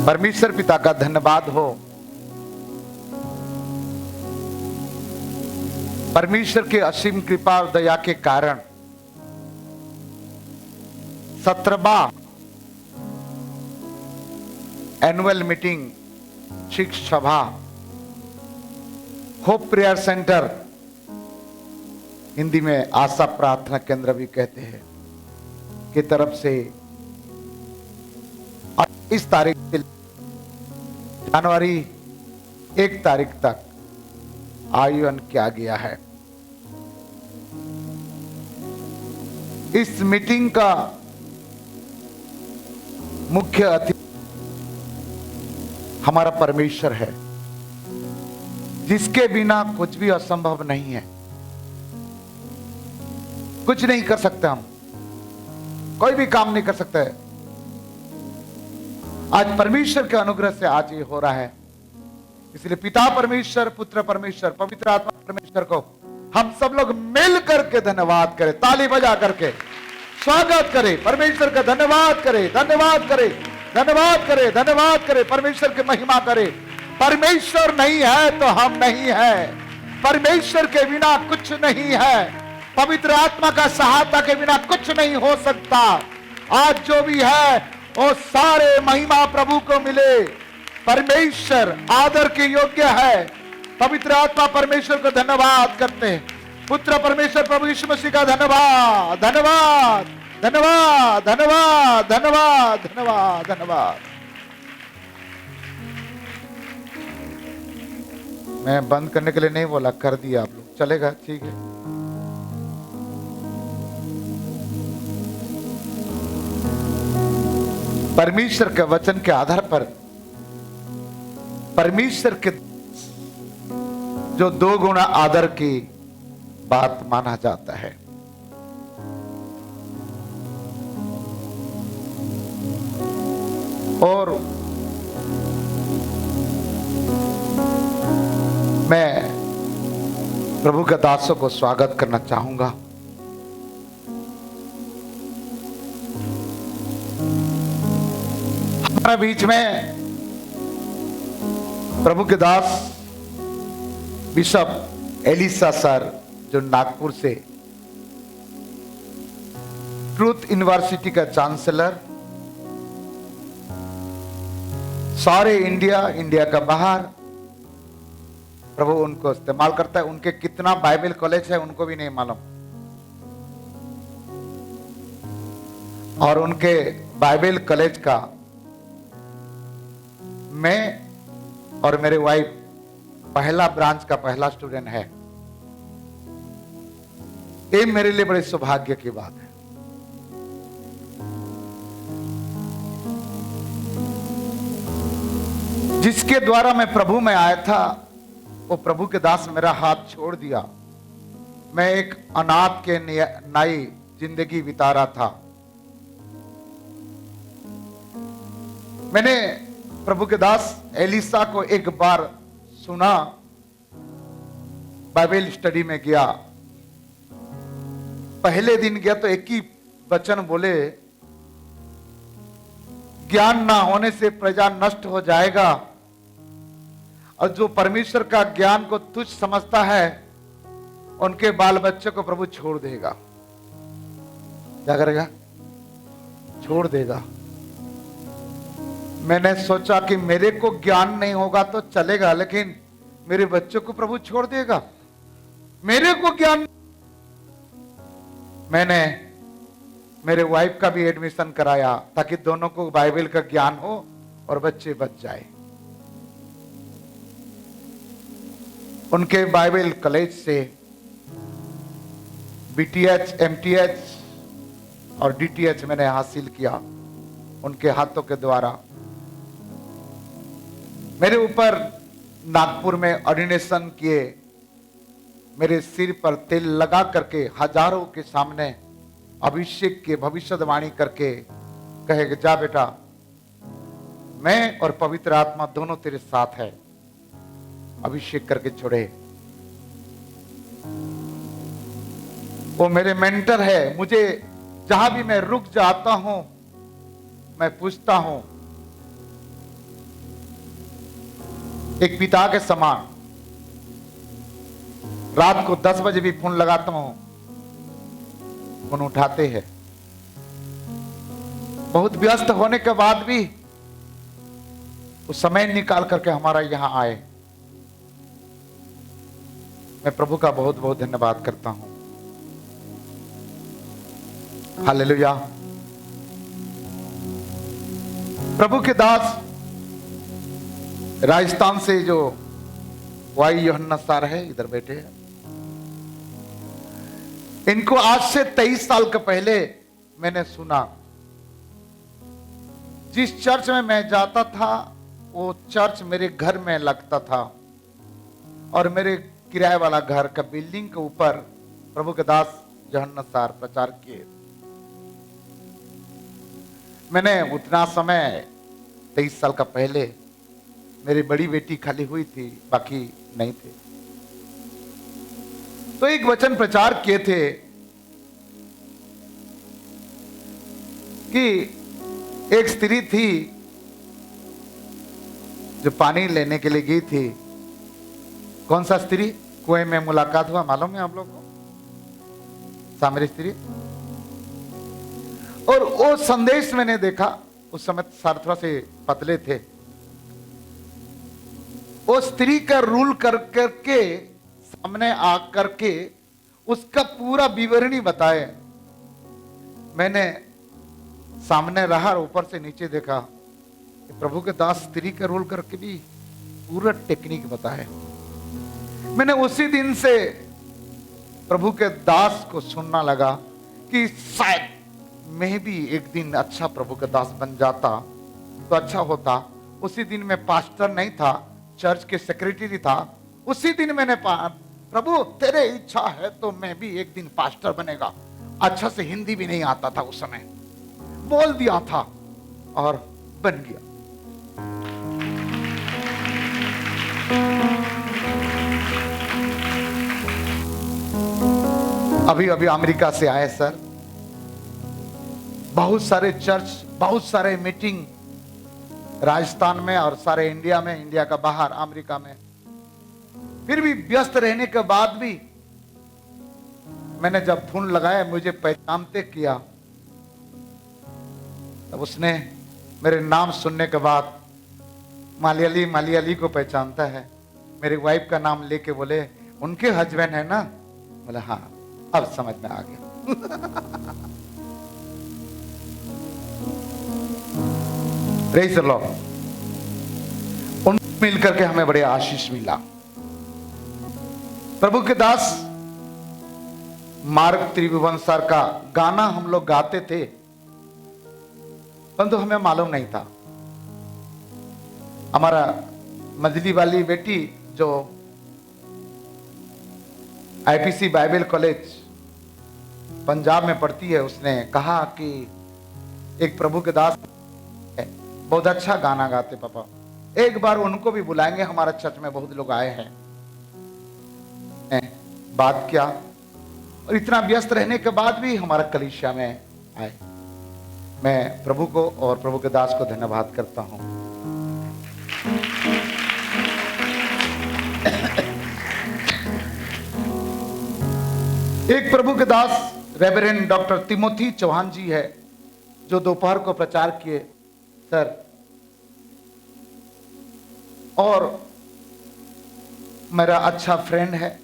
परमेश्वर पिता का धन्यवाद हो। परमेश्वर के असीम कृपा और दया के कारण 17वां एनुअल मीटिंग शिक्षक सभा होप प्रेयर सेंटर, हिंदी में आशा प्रार्थना केंद्र भी कहते हैं, की तरफ से इस तारीख से जनवरी 1 तारीख तक आयोजन किया गया है। इस मीटिंग का मुख्य अतिथि हमारा परमेश्वर है, जिसके बिना कुछ भी असंभव नहीं है। कुछ नहीं कर सकते हम, कोई भी काम नहीं कर सकते। आज परमेश्वर के अनुग्रह से आज ये हो रहा है, इसलिए पिता परमेश्वर, पुत्र परमेश्वर, पवित्र आत्मा परमेश्वर को हम सब लोग मिल करके धन्यवाद करें, ताली बजा करके स्वागत करें, परमेश्वर का धन्यवाद करें, धन्यवाद करें, धन्यवाद करें, धन्यवाद करें, परमेश्वर की महिमा करें। परमेश्वर नहीं है तो हम नहीं है, परमेश्वर के बिना कुछ नहीं है, पवित्र आत्मा का सहायता के बिना कुछ नहीं हो सकता। आज जो भी है वो सारे महिमा प्रभु को मिले। परमेश्वर आदर के योग्य है। पवित्र आत्मा परमेश्वर को धन्यवाद करते हैं, पुत्र परमेश्वर प्रभु यीशु मसीह का धन्यवाद, धन्यवाद, धन्यवाद, धन्यवाद, धन्यवाद, धन्यवाद, धन्यवाद। मैं बंद करने के लिए नहीं बोला, कर दिया आप लोग, चलेगा, ठीक है। परमेश्वर के वचन के आधार पर परमेश्वर के जो 2 गुना आदर की बात माना जाता है, और मैं प्रभु के दासों को स्वागत करना चाहूंगा। हमारे बीच में प्रभु के दास बिशप एलिसा सर, जो नागपुर से ट्रूथ यूनिवर्सिटी का चांसलर, सारे इंडिया का बाहर प्रभु उनको इस्तेमाल करता है। उनके कितना बाइबल कॉलेज है उनको भी नहीं मालूम, और उनके बाइबल कॉलेज का मैं और मेरे वाइफ पहला ब्रांच का पहला स्टूडेंट है। ये मेरे लिए बड़े सौभाग्य की बात है। जिसके द्वारा मैं प्रभु में आया था, वो प्रभु के दास ने मेरा हाथ छोड़ दिया। मैं एक अनाथ के नई जिंदगी बिता रहा था। मैंने प्रभु के दास एलिसा को एक बार सुना, बाइबल स्टडी में गया। पहले दिन गया तो एक ही वचन बोले, ज्ञान ना होने से प्रजा नष्ट हो जाएगा, और जो परमेश्वर का ज्ञान को तुच्छ समझता है उनके बाल बच्चों को प्रभु छोड़ देगा। क्या करेगा? छोड़ देगा। मैंने सोचा कि मेरे को ज्ञान नहीं होगा तो चलेगा, लेकिन मेरे बच्चों को प्रभु छोड़ देगा, मेरे को ज्ञान। मैंने मेरे वाइफ का भी एडमिशन कराया ताकि दोनों को बाइबल का ज्ञान हो और बच्चे बच जाए। उनके बाइबल कॉलेज से बीटीएच, एमटीएच और डीटीएच मैंने हासिल किया उनके हाथों के द्वारा। मेरे ऊपर नागपुर में ऑर्डिनेशन किए, मेरे सिर पर तेल लगा करके हजारों के सामने अभिषेक के भविष्यवाणी करके कहे कि जा बेटा, मैं और पवित्र आत्मा दोनों तेरे साथ है। अभिषेक करके छोड़े। वो मेरे मेंटर है। मुझे जहां भी मैं रुक जाता हूं, मैं पूछता हूं एक पिता के समान। रात को 10 बजे भी फोन लगाता हूं, फोन उठाते हैं। बहुत व्यस्त होने के बाद भी वो समय निकाल करके हमारा यहां आए। मैं प्रभु का बहुत बहुत धन्यवाद करता हूं। हालेलुया। प्रभु के दास राजस्थान से जो वाई यूहन्ना सर है, इधर बैठे हैं। इनको आज से 23 साल के पहले मैंने सुना। जिस चर्च में मैं जाता था वो चर्च मेरे घर में लगता था और मेरे किराए वाला घर का बिल्डिंग के ऊपर प्रभु के दास यूहन्ना सर प्रचार किए। मैंने उतना समय 23 साल का पहले, मेरी बड़ी बेटी खाली हुई थी, बाकी नहीं थे, तो एक वचन प्रचार किए थे कि एक स्त्री थी जो पानी लेने के लिए गई थी। कौन सा स्त्री? कुएं में मुलाकात हुआ, मालूम है आप लोग को? सामरी स्त्री। और वो संदेश मैंने देखा, उस समय थोड़ा से पतले थे। वो स्त्री का रूल कर करके सामने आ करके उसका पूरा विवरणी बताए। मैंने सामने रहा, ऊपर से नीचे देखा कि प्रभु के दास स्त्री का रोल करके भी पूरा टेक्निक बताए। मैंने उसी दिन से प्रभु के दास को सुनना लगा कि शायद मैं भी एक दिन अच्छा प्रभु के दास बन जाता तो अच्छा होता। उसी दिन मैं पास्टर नहीं था, चर्च के सेक्रेटरी था। उसी दिन मैंने प्रभु तेरे इच्छा है तो मैं भी एक दिन पास्टर बनेगा। अच्छा से हिंदी भी नहीं आता था उस समय, बोल दिया था और बन गया। अभी अभी अमेरिका से आए सर। बहुत सारे चर्च, बहुत सारे मीटिंग राजस्थान में और सारे इंडिया में, इंडिया का बाहर अमेरिका में। फिर भी व्यस्त रहने के बाद भी मैंने जब फोन लगाया, मुझे पहचानते किया, तब उसने मेरे नाम सुनने के बाद मलयाली मलयाली को पहचानता है। मेरी वाइफ का नाम लेके बोले उनके हस्बैंड है ना? बोले हाँ, अब समझ में आ गया। Praise the Lord. उनको मिलकर के हमें बड़े आशीष मिला। प्रभु के दास मार्ग त्रिभुवन सर का गाना हम लोग गाते थे, परंतु हमें मालूम नहीं था। हमारा मजली वाली बेटी जो आईपीसी बाइबल कॉलेज पंजाब में पढ़ती है, उसने कहा कि एक प्रभु के दास बहुत अच्छा गाना गाते पापा, एक बार उनको भी बुलाएंगे, हमारा चर्च में बहुत लोग आए हैं। बात क्या, और इतना व्यस्त रहने के बाद भी हमारा कलीसिया में आए। मैं प्रभु को और प्रभु के दास को धन्यवाद करता हूं। एक प्रभु के दास रेवरेंड डॉक्टर तिमोथी चौहान जी है, जो दोपहर को प्रचार किए सर, और मेरा अच्छा फ्रेंड है।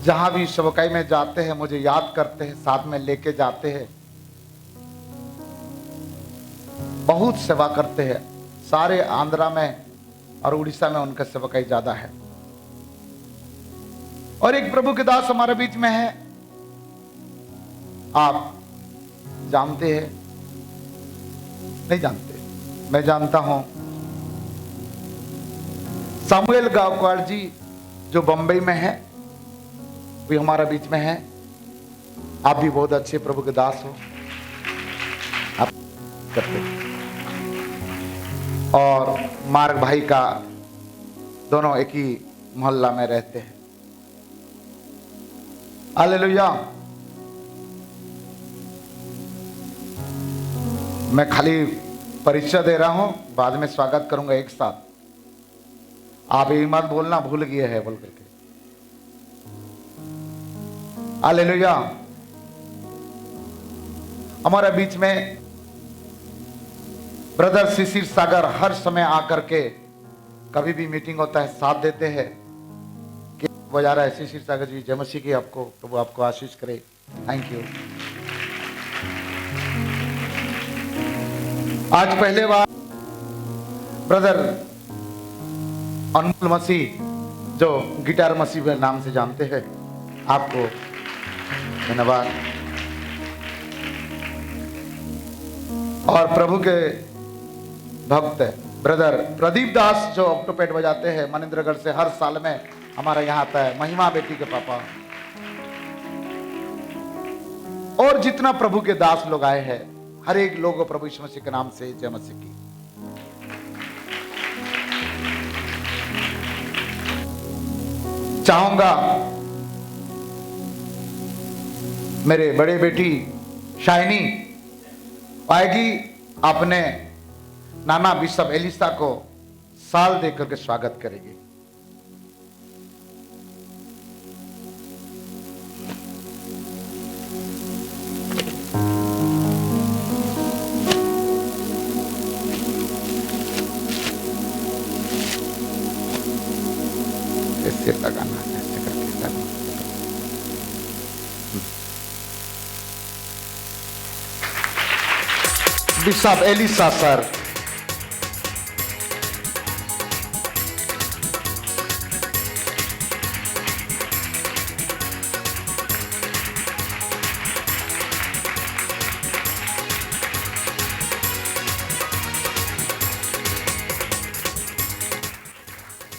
जहां भी सेवकाई में जाते हैं मुझे याद करते हैं, साथ में लेके जाते हैं, बहुत सेवा करते हैं। सारे आंध्रा में और उड़ीसा में उनका सेवकाई ज्यादा है। और एक प्रभु के दास हमारे बीच में है, आप जानते हैं? नहीं जानते? मैं जानता हूं। सामुएल गावकवाड़ जी जो बंबई में है, भी हमारा बीच में है। आप भी बहुत अच्छे प्रभु के दास हो, आप करते। और मार्ग भाई का दोनों एक ही मोहल्ला में रहते हैं। हालेलुया। मैं खाली परिचय दे रहा हूं, बाद में स्वागत करूंगा एक साथ। आप ये मत बोलना भूल गए हैं बोल करके। हालेलुया। हमारे बीच में ब्रदर शिशिर सागर हर समय आकर के कभी भी मीटिंग होता है साथ देते हैं। कि बजा रहा है शिशिर सागर जी, जय मसीह की, आपको प्रभु आपको आशीष करे। Thank you. आज पहले बार ब्रदर अनमोल मसीह, जो गिटार मसीह के नाम से जानते हैं, आपको धन्यवाद। और प्रभु के भक्त ब्रदर प्रदीप दास जो ऑक्टोपेट बजाते हैं मनिंद्रगढ़ से, हर साल में हमारा यहाँ आता है, महिमा बेटी के पापा, और जितना प्रभु के दास लोग आए हैं, हर एक लोगों प्रभु यीशु मसीह के नाम से जय मसीह की। चाहूंगा मेरे बड़े बेटी शाइनी आएगी, अपने नाना बिशप एलिसा को साल देकर के स्वागत करेगी। ऐसे लगाना, ऐसे करके लगाना। बिशप एलिसा सर,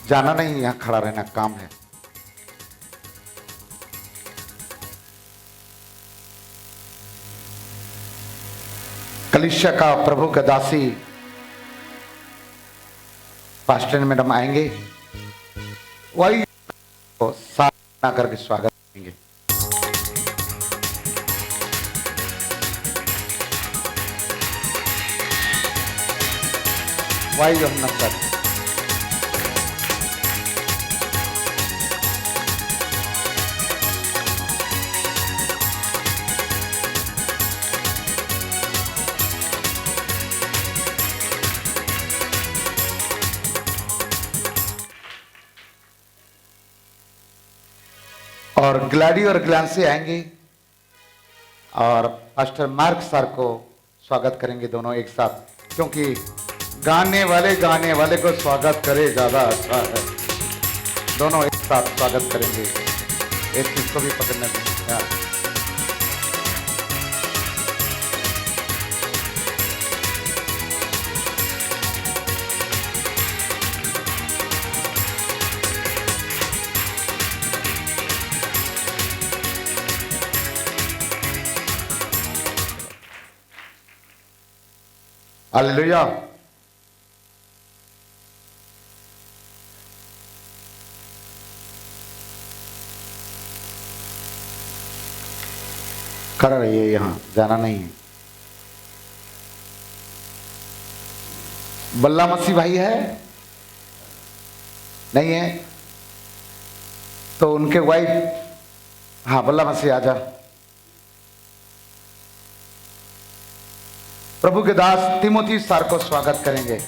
जाना नहीं, यहां खड़ा रहना काम है। कलिसिया का प्रभु का दासी पास्टर मैडम आएंगे, वही साथ करके स्वागत करेंगे। वही हम नफरत और ग्लैडी और ग्लैंसी आएंगे और पास्टर मार्क सर को स्वागत करेंगे, दोनों एक साथ, क्योंकि गाने वाले को स्वागत करे ज्यादा अच्छा है। दोनों एक साथ स्वागत करेंगे। एक चीज को भी पकड़ने देंगे। हालेलुया। खड़ा रहिए, यहां जाना नहीं है। बल्ला मसीह भाई है नहीं है तो उनके वाइफ, हाँ बल्ला मसीह आजा। प्रभु के दास तिमोथी सर को स्वागत करेंगे।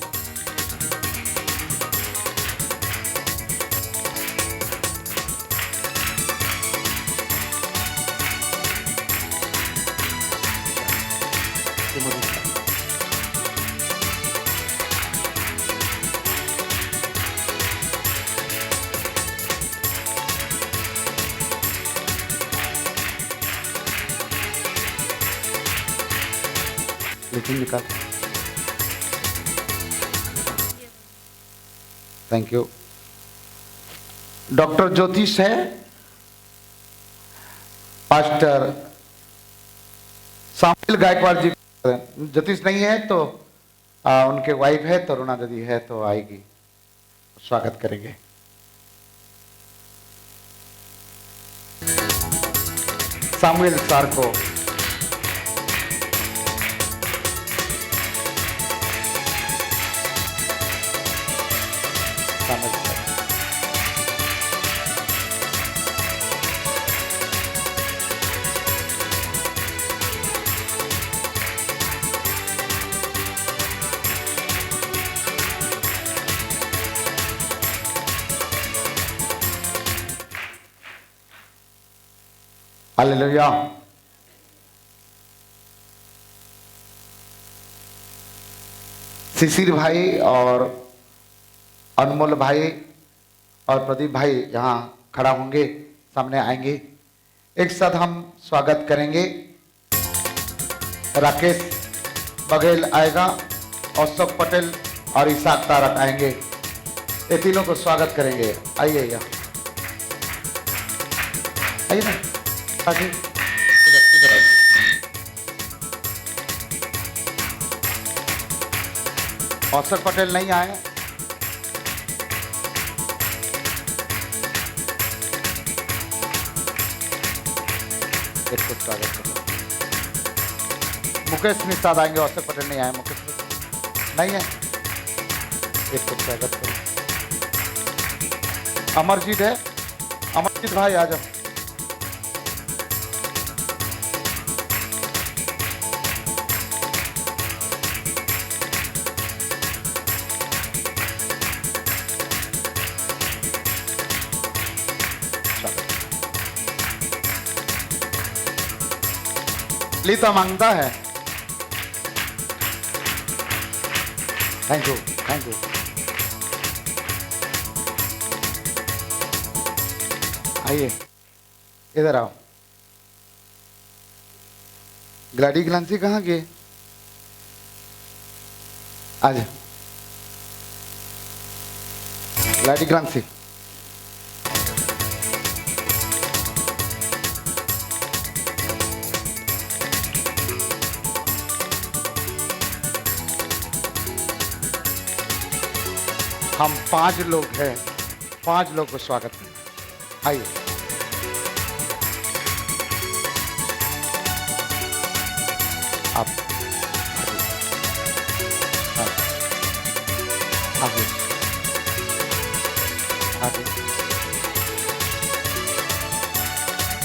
लेकिन निकाल, थैंक यू। डॉक्टर ज्योतिष है, पास्टर सामुएल गायकवाड़ जी। ज्योतिष नहीं है तो उनके वाइफ है, तरुणा दीदी है तो आएगी, स्वागत करेंगे। सामुएल सर को सामुएल सर। हालेलुया। शिशिर भाई और अनमोल भाई और प्रदीप भाई यहाँ खड़ा होंगे, सामने आएंगे। एक साथ हम स्वागत करेंगे। राकेश बघेल आएगा, अशोक पटेल और इसाक तारक आएंगे। ये तीनों को स्वागत करेंगे। आइए यहाँ, आइए ना, आगे इधर इधर आइए। अशोक पटेल नहीं आए। एक को स्वागत करो। मुकेश निषाद आएंगे, अशोक पटेल नहीं आए। मुकेश नहीं है। एक को स्वागत करो। अमरजीत है, अमरजीत भाई आ जाओ। लीता मांगता है। Thank you, thank you. आइए इधर आओ। ग्लाडी ग्लांसी कहाँ गए? आ जा ग्लाडी ग्लांसी। हम 5 लोग हैं, 5 लोग को स्वागत करें। आइए। आप आगे आगे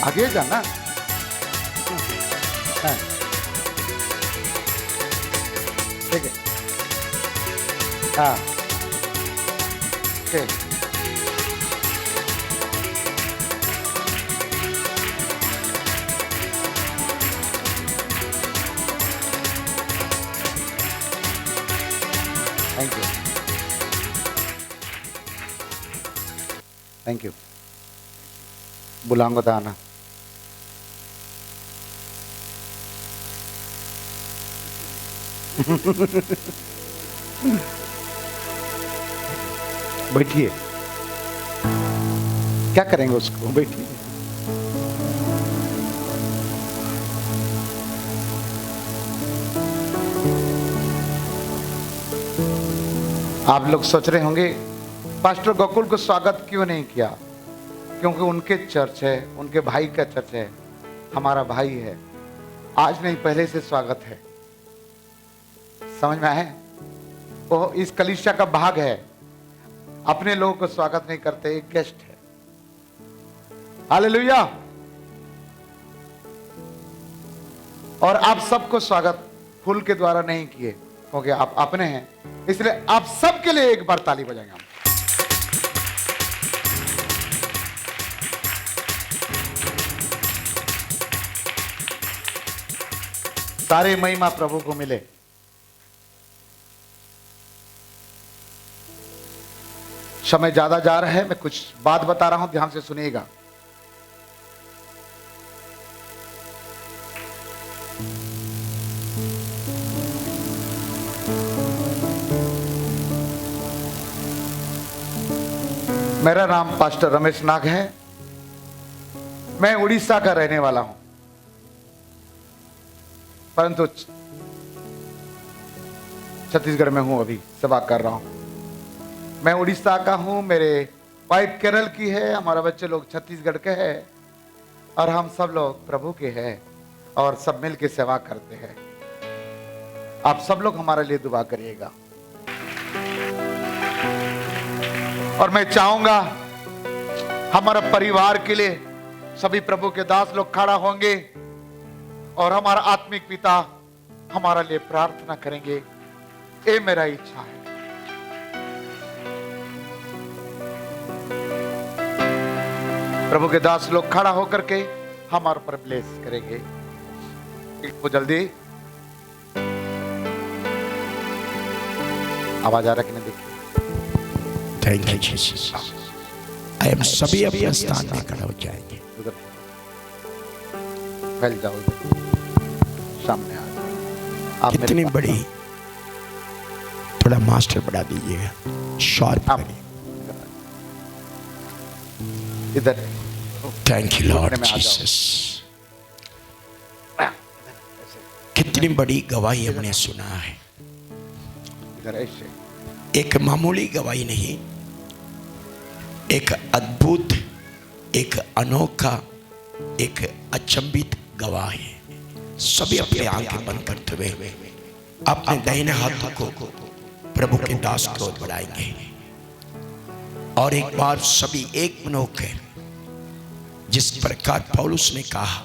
आगे जाना। ठीक है। हाँ, okay. Thank you. Thank you. बुलाऊंगा तो आना। बैठिए। क्या करेंगे उसको? बैठिए। आप लोग सोच रहे होंगे पास्टर गोकुल को स्वागत क्यों नहीं किया? क्योंकि उनके चर्च है, उनके भाई का चर्च है, हमारा भाई है। आज नहीं, पहले से स्वागत है। समझ में आए? वो इस कलीसिया का भाग है। अपने लोगों को स्वागत नहीं करते, एक गेस्ट है। हालेलुया। और आप सबको स्वागत फूल के द्वारा नहीं किए, क्योंकि आप अपने हैं, इसलिए आप सबके लिए एक बार ताली बजाएंगे हम। सारे महिमा प्रभु को मिले। समय ज्यादा जा रहा है, मैं कुछ बात बता रहा हूं, ध्यान से सुनिएगा। मेरा नाम पास्टर रमेश नाग है। मैं उड़ीसा का रहने वाला हूं, परंतु छत्तीसगढ़ में हूं, अभी सेवा कर रहा हूं। मैं उड़ीसा का हूं, मेरे वाइफ केरल की है, हमारा बच्चे लोग छत्तीसगढ़ के हैं, और हम सब लोग प्रभु के हैं और सब मिल के सेवा करते हैं। आप सब लोग हमारे लिए दुआ करिएगा। और मैं चाहूंगा हमारा परिवार के लिए सभी प्रभु के दास लोग खड़ा होंगे और हमारा आत्मिक पिता हमारा लिए प्रार्थना करेंगे। ये मेरा इच्छा है। प्रभु के दास लोग खड़ा होकर के हमारे ऊपर ब्लेस करेंगे। वो जल्दी आवाज आ रहा कि नहीं देखिए। Thank you Jesus. I am सभी अपने स्थान में खड़ा हो जाएंगे। उधर फैल जाओ, सामने आ जाओ। आप कितनी बड़ी, थोड़ा मास्टर बढ़ा दीजिएगा, शार्प आप इधर। Thank you Lord Jesus. कितनी बड़ी गवाही हमने सुना है। इधर ऐसे एक मामूली गवाही नहीं, एक अद्भुत, एक अनोखा, एक अचंभित गवाही। सभी अपने आंखें बंद करते हुए अपने दाहिने हाथों को प्रभु के दास की ओर बढ़ाएंगे और एक बार सभी एक मन होकर, जिस प्रकार पौलुस ने कहा,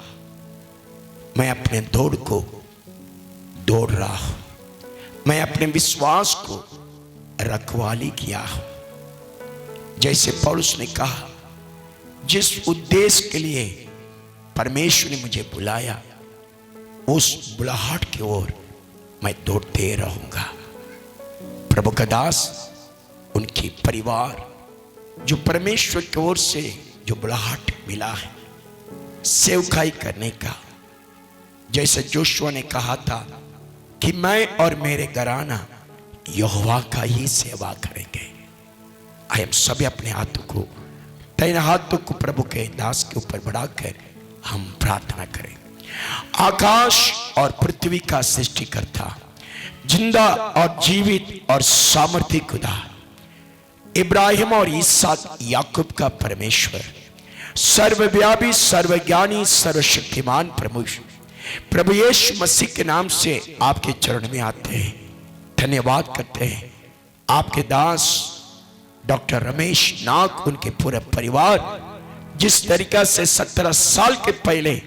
मैं अपने दौड़ को दौड़ रहा हूं, मैं अपने विश्वास को रखवाली किया हूं। जैसे पौलुस ने कहा, जिस उद्देश्य के लिए परमेश्वर ने मुझे बुलाया, उस बुलाहट की ओर मैं दौड़ते रहूंगा। प्रभु का दास, उनकी परिवार, जो परमेश्वर की ओर से जो बुलाहट मिला है सेवकाई करने का, जैसे जोशुआ ने कहा था कि मैं और मेरे घराना यहोवा का ही सेवा करेंगे। आइए हम सभी अपने हाथों को, दाहिने हाथों को प्रभु के दास के ऊपर बढ़ाकर हम प्रार्थना करें। आकाश और पृथ्वी का सृष्टिकर्ता, जिंदा और जीवित और सामर्थी खुदा, इब्राहिम और इसहाक याकूब का परमेश्वर, सर्वव्यापी, सर्वज्ञानी, सर्वशक्तिमान प्रभु यीशु मसीह के नाम से आपके चरण में आते हैं, धन्यवाद करते हैं। आपके दास डॉक्टर रमेश नाग, उनके पूरे परिवार, जिस तरीका से 17 साल के पहले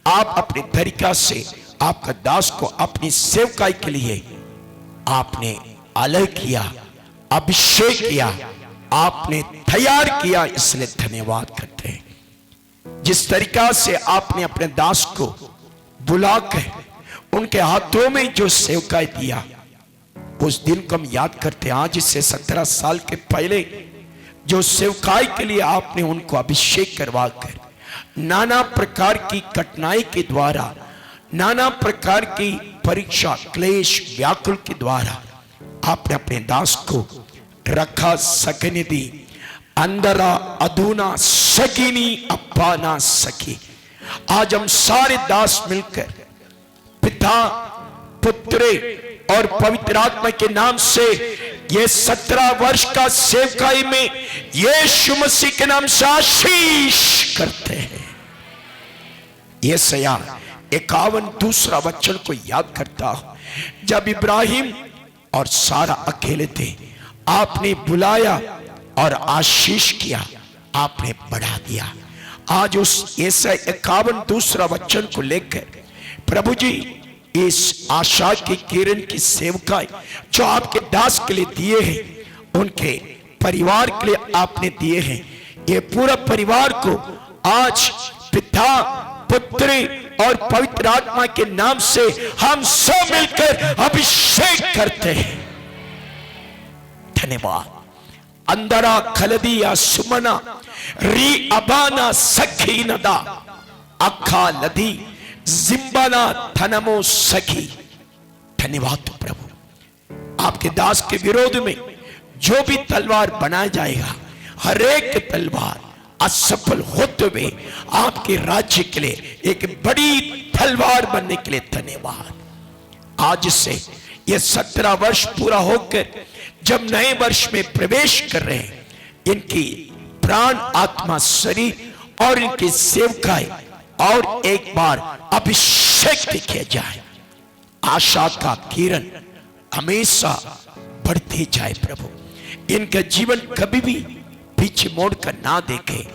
आप अपने तरीका से आपका दास को अपनी सेवकाई के लिए आपने अलग किया, अभिषेक किया, आपने तैयार किया, इसलिए धन्यवाद करते हैं। जिस तरीका से आपने अपने दास को बुलाकर उनके हाथों में जो सेवकाई दिया, उस दिन को हम याद करते हैं। आज से 17 साल के पहले जो सेवकाई के लिए आपने उनको अभिषेक करवा कर, नाना प्रकार की कठिनाई के द्वारा, नाना प्रकार की परीक्षा, क्लेश, व्याकुल के द्वारा आपने अपने दास को रखा सकने दी। अंदरा अधूना सकीनी अब्बा ना सकी। आज हम सारे दास मिलकर पिता, पुत्र और पवित्र आत्मा के नाम से ये 17 वर्ष का सेवकाई में यीशु मसीह के नाम से आशीष करते हैं। यशायाह 51 दूसरा वचन को याद करता हूं, जब इब्राहिम और सारा अकेले थे, आपने बुलाया और आशीष किया, आपने बढ़ा दिया। आज उस यशायाह 51 दूसरा वचन को लेकर प्रभु जी इस आशा की किरण की सेवकाई जो आपके दास के लिए दिए हैं, उनके परिवार के लिए आपने दिए हैं, ये पूरा परिवार को आज पिता, पुत्र और पवित्र आत्मा के नाम से हम सब मिलकर अभिषेक करते हैं। धन्यवाद। अंदरा खलदिया सुमना री अबाना सखी नदा अखा लदी जिम्बाना थनमो सखी। धन्यवाद प्रभु। आपके दास के विरोध में जो भी तलवार बनाया जाएगा, हर एक तलवार असफल होते हुए आपके राज्य के लिए एक बड़ी तलवार बनने के लिए धन्यवाद। आज से ये 17 वर्ष पूरा होकर जब नए वर्ष में प्रवेश कर रहे हैं, इनकी प्राण, आत्मा, शरीर और इनकी सेवकाई और एक बार अभिषेक किया जाए। आशा का किरण हमेशा बढ़ती जाए प्रभु। इनका जीवन कभी भी पीछे मोड़कर ना देखे।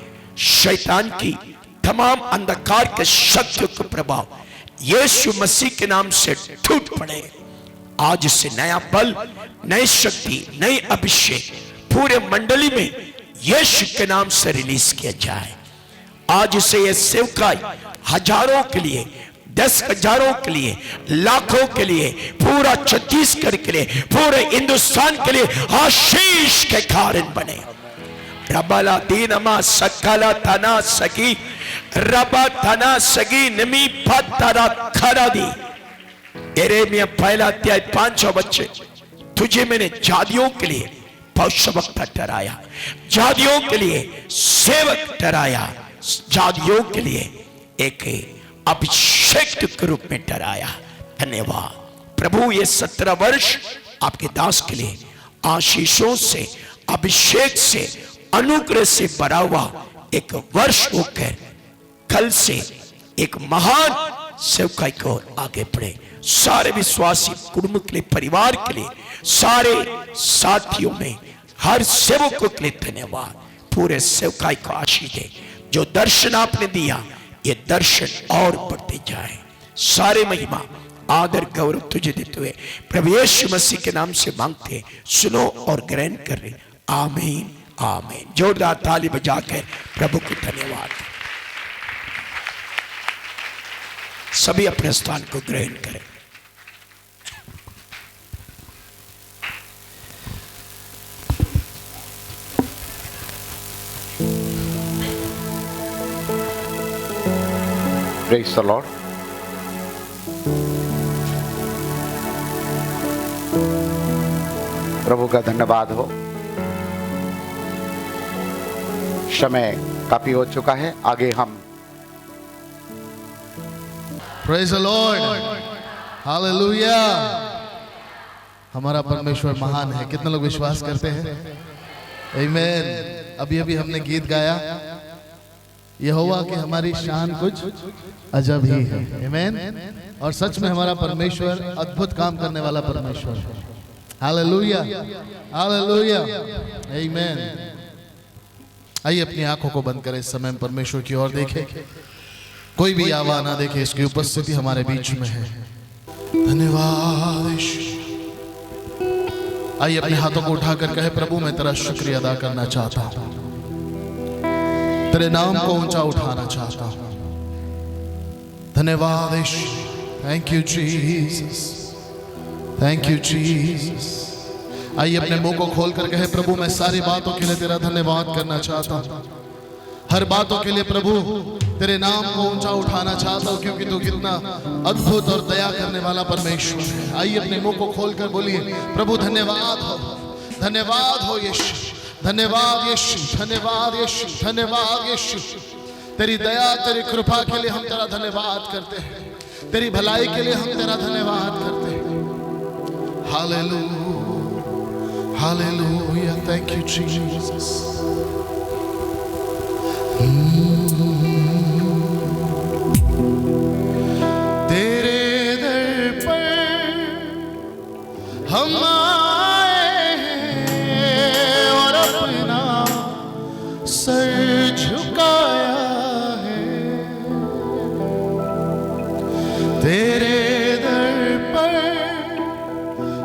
शैतान की तमाम अंधकार के शक्तियों का प्रभाव यीशु मसीह के नाम से टूट पड़े। आज से नया बल, नई शक्ति, नई अभिषेक पूरे मंडली में यीशु के नाम से रिलीज किया जाए। आज से ये सेवकाई हजारों के लिए, 10,000 के लिए, लाखों के लिए, पूरा छत्तीसगढ़ के लिए, पूरे हिंदुस्तान के लिए आशीष के कारण बने। रबला दीनमा सकला तना सगी रबा तना सगी नमी पत्तरा खरा दी। यिर्मयाह पहला अध्याय 5 बच्चे, तुझे मैंने जातियों के लिए भविष्यवक्ता ठहराया, जातियों के लिए सेवक ठहराया, जातियों के लिए एक अभिषेक के रूप में ठहराया। धन्यवाद प्रभु, ये 17 वर्ष आपके दास के लिए आशीषों से, अभिषेक से, अनुग्रह से भरा हुआ एक वर्ष होकर कल से एक महान सेवकाई को आगे बढ़े। सारे विश्वासी कुटुंब के लिए, परिवार के लिए, सारे साथियों में, हर सेवकों के लिए धन्यवाद। पूरे सेवकाई को आशीष दे। जो दर्शन आपने दिया, ये दर्शन और बढ़ते जाए। सारे महिमा, आदर, गौरव तुझे देते हुए प्रभु यीशु मसीह के नाम से मांगते, सुनो और ग्रहण कर रहे। आमीन आमीन। जोरदार ताली बजाकर प्रभु को धन्यवाद। सभी अपने स्थान को ग्रहण करें। Praise the Lord. प्रभु का धन्यवाद हो। समय काफी हो चुका है, आगे हम Praise the Lord. Hallelujah. हमारा परमेश्वर महान है। कितने लोग विश्वास करते हैं? Amen. अभी हमने गीत गाया, यहोवा की हमारी शान कुछ अजब ही है। Amen. और सच में हमारा परमेश्वर अद्भुत काम करने वाला परमेश्वर है। Hallelujah. Hallelujah. Amen. आइए अपनी आंखों को बंद करें, इस समय परमेश्वर की ओर देखें। कोई भी आवाज ना देखे, इसकी उपस्थिति हमारे बीच में है। धन्यवाद। आइए अपने हाथों को उठाकर कहे, प्रभु मैं तेरा शुक्रिया अदा करना चाहता हूं, तेरे नाम को ऊंचा उठाना चाहता हूं। धन्यवाद। Thank you Jesus, thank you Jesus. आइए अपने मुंह को खोलकर कहे, प्रभु मैं सारी बातों के लिए तेरा धन्यवाद करना चाहता हूं। हर बातों के लिए प्रभु तेरे नाम को ऊंचा उठाना चाहता हूं, क्योंकि तू कितना अद्भुत और दया करने वाला परमेश्वर है। आइए अपने मुंह को खोलकर बोलिए, प्रभु धन्यवाद हो, धन्यवाद हो यीशु, धन्यवाद यीशु, धन्यवाद यीशु, धन्यवाद यीशु। तेरी दया, तेरी कृपा के लिए हम तेरा धन्यवाद करते हैं, तेरी भलाई के लिए हम तेरा धन्यवाद करते हैं। Hallelujah, hallelujah. Thank you Jesus. तेरे दर पर हम आए हैं और अपना सर झुकाया है। तेरे दर पर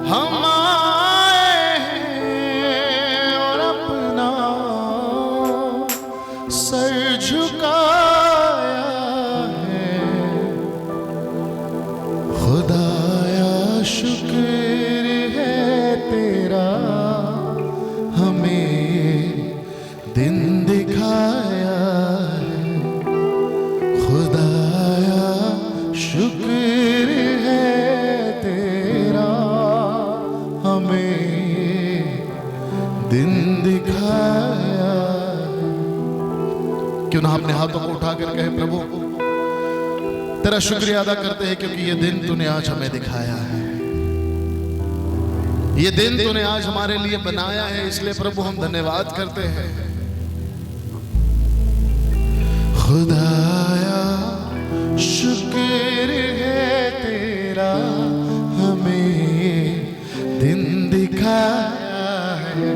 हम आए हैं और अपना सर झुकाया है। खुदाया शुक्र है तेरा, हमें दिन दिखाया है। खुदाया शुक्र है तेरा, हमें दिन दिखाया। क्यों ना अपने हाथों को उठाकर कहे, प्रभु तेरा शुक्रिया अदा करते हैं, क्योंकि ये दिन तूने आज हमें दिखाया है, ये दिन तूने आज हमारे लिए बनाया है, इसलिए प्रभु हम धन्यवाद करते हैं। खुदाया शुक्र है तेरा, हमें दिन दिखाया है।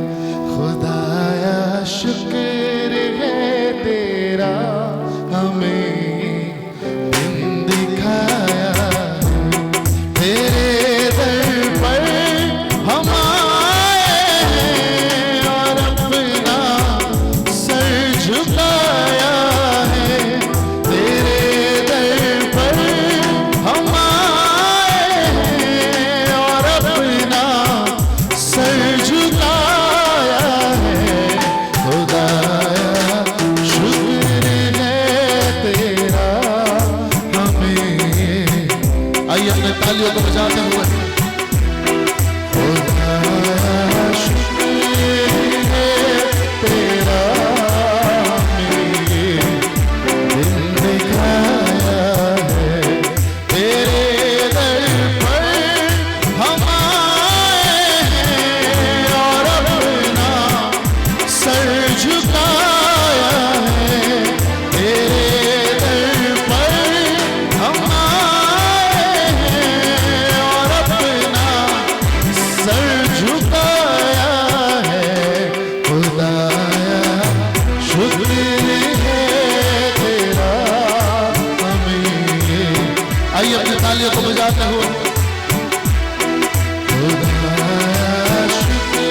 खुदाया शुक्र है तेरा, हमें दिन दिखाया है। तेरे दर पर हम आए हैं और अपना सर झुकाया है। आइए अपने तालियों को बजाते हुए खुदाया शुक्र है तेरा मेरे दिल दिखाया है तेरे दर पर हम आए हैं और अपना सर झुकाया है तेरे दर पर हम आए हैं और अपना सर झुकाया है खुदाया शुक्र है तेरा हमें आइए अपनी तालियों को बजाते हुए खुदाया शुक्र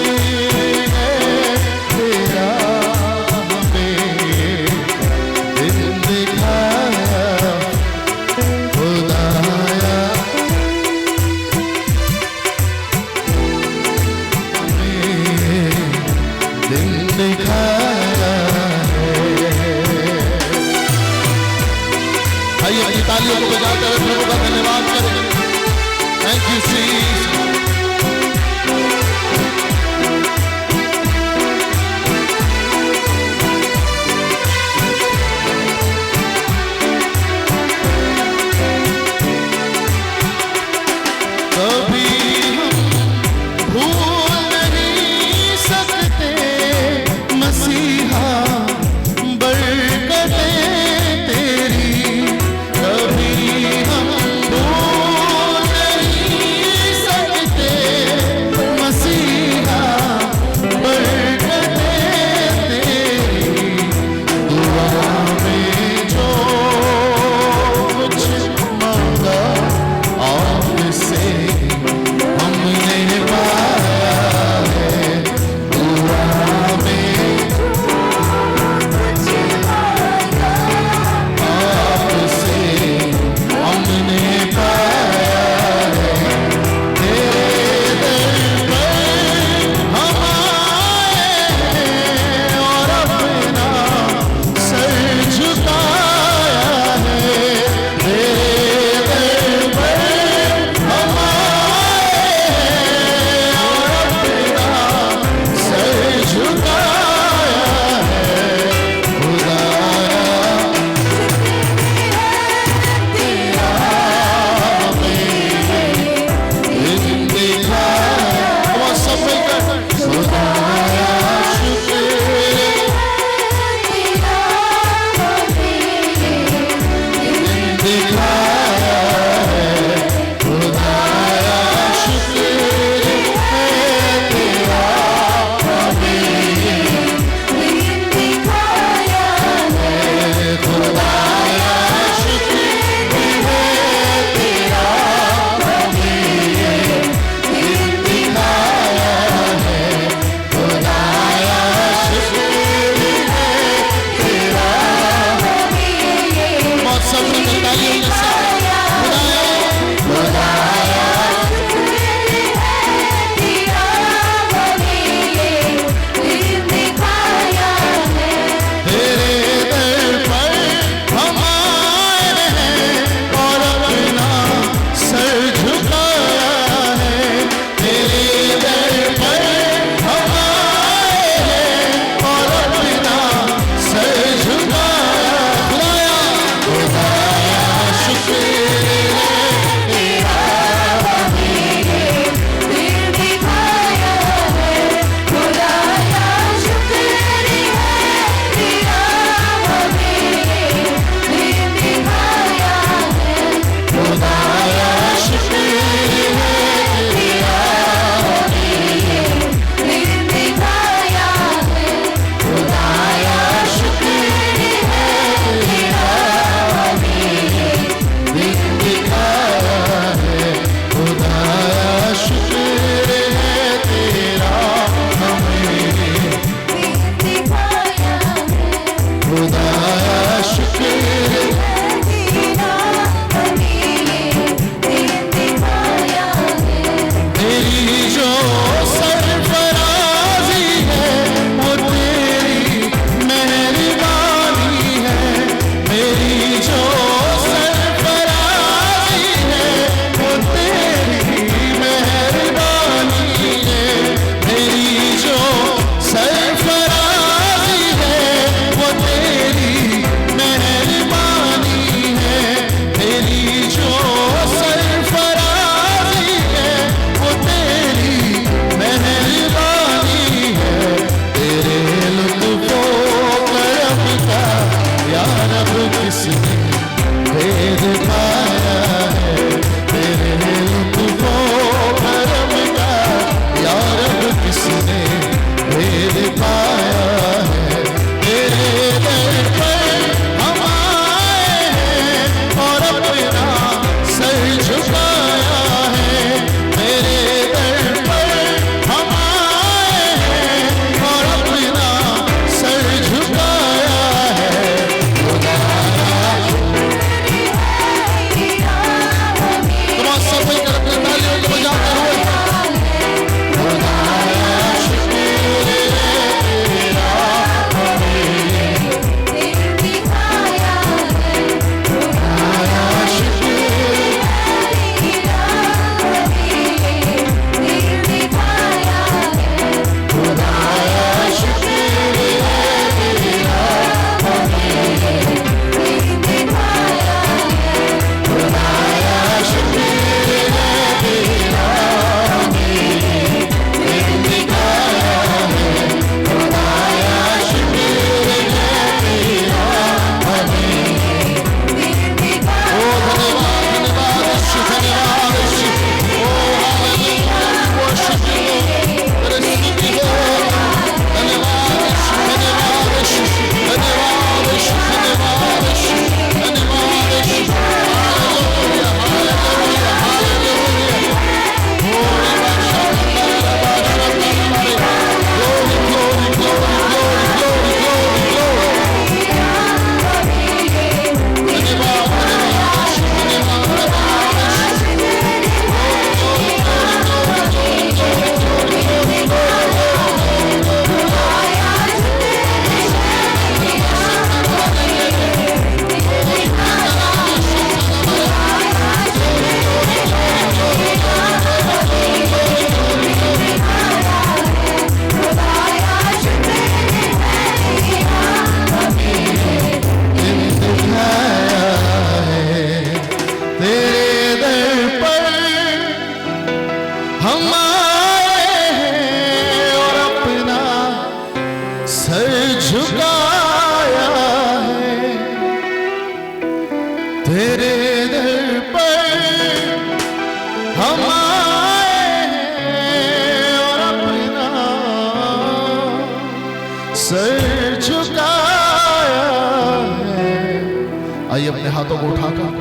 है तेरा हमें दिन दिखाया खुदाया दिन दिखाया आइए अपनी तालियों को बजाते हुए प्रभु का धन्यवाद करें हम आए हैं और अपना सर झुकाया है। आइए अपने हाथों को उठाकर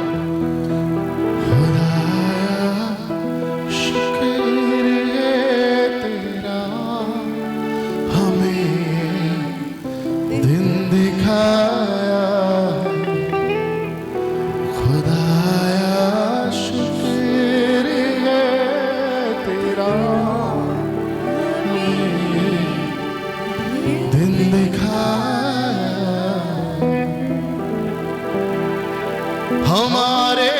हमारे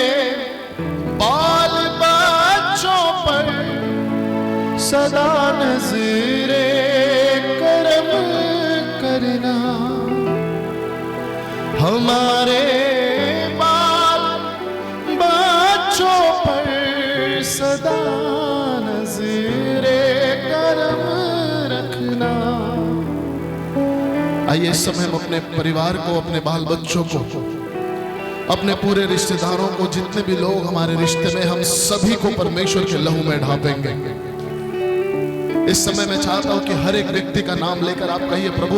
बाल बच्चों पर सदा नज़रे करम करना। हमारे बाल बच्चों पर सदा नज़रे करम रखना। आइए इस समय हम अपने परिवार को, अपने बाल बच्चों को, अपने पूरे रिश्तेदारों को, जितने भी लोग हमारे रिश्ते में, हम सभी को परमेश्वर के लहू में ढापेंगे। इस समय मैं चाहता हूं कि हर एक व्यक्ति का नाम लेकर आप कहिए, प्रभु